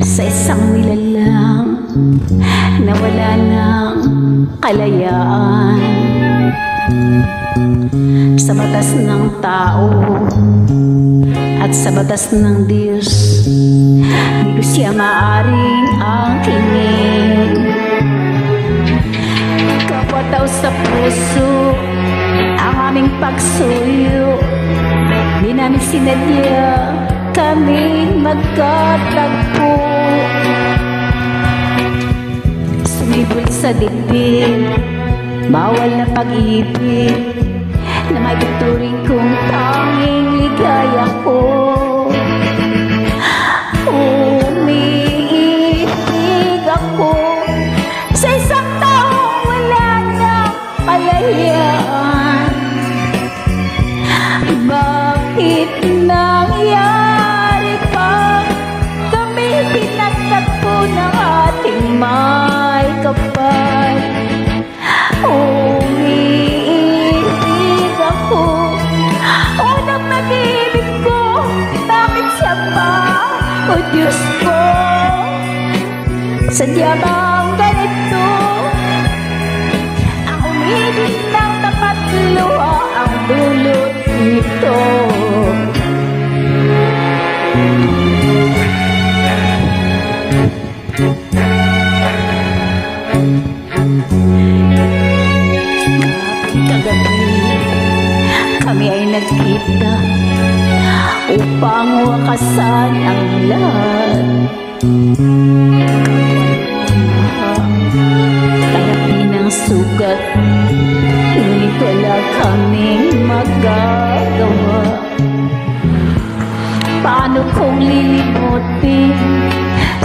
Sa isang nilalang na wala ng kalayaan, sa batas ng tao at sa batas ng Diyos, di ko siya maaring angkinin. Kapwa tao sa puso ang aming pagsuyo, di namin sinadya kaming magkatagpo. Sumibol sa dibdib, bawal na pag-ibig na may tuturing kong tanging ligaya ko. Umiibig ako sa isang taong wala ng kalayaan. Bakit nangyari pa kami pinagtagpo ng ating may kapal? Umiibig ako, unang nag-iibig ko, bakit siya pa? O Diyos ko, sadya bang ganito? Ang umibig ng tapat luha ang dulot nito. Kagabi kami ay nagkita upang wakasan ang lahat. Kaya ng sugat, ngunit wala kaming magagawa. Paano kung lilimutin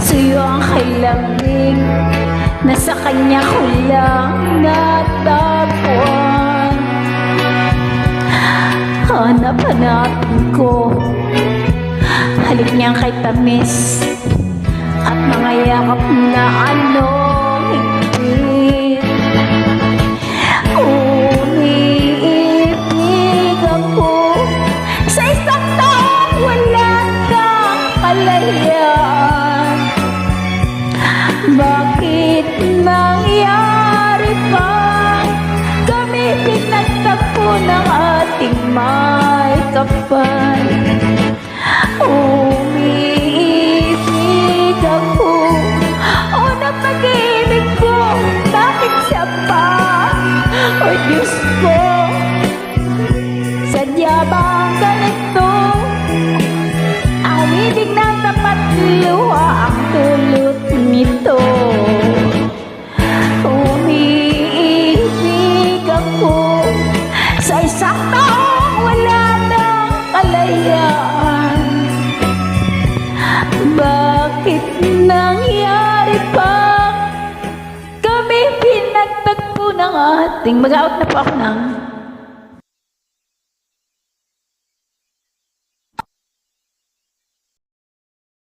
sa'yo ang kailangan na sa kanya ko lang natagpuan? Hanap-hanapin ko halik niyang kay tamis at mga yakap na anong higpit. Umiibig ako sa isang taong wala ng kalayaan. Bakit nangyari pa kami pinagtagpo ng ating may kapal? Umiibig ako, unang pag-ibig ko, bakit siya pa? O Diyos ko, sadya bang ganito? Ang umibig ng tapat luha ang dulot nito. Umiibig ako sa isang taong wala ng kalayaan. Bakit nangyari pa kami pinagtagpo ng ating mag-out na po ako ng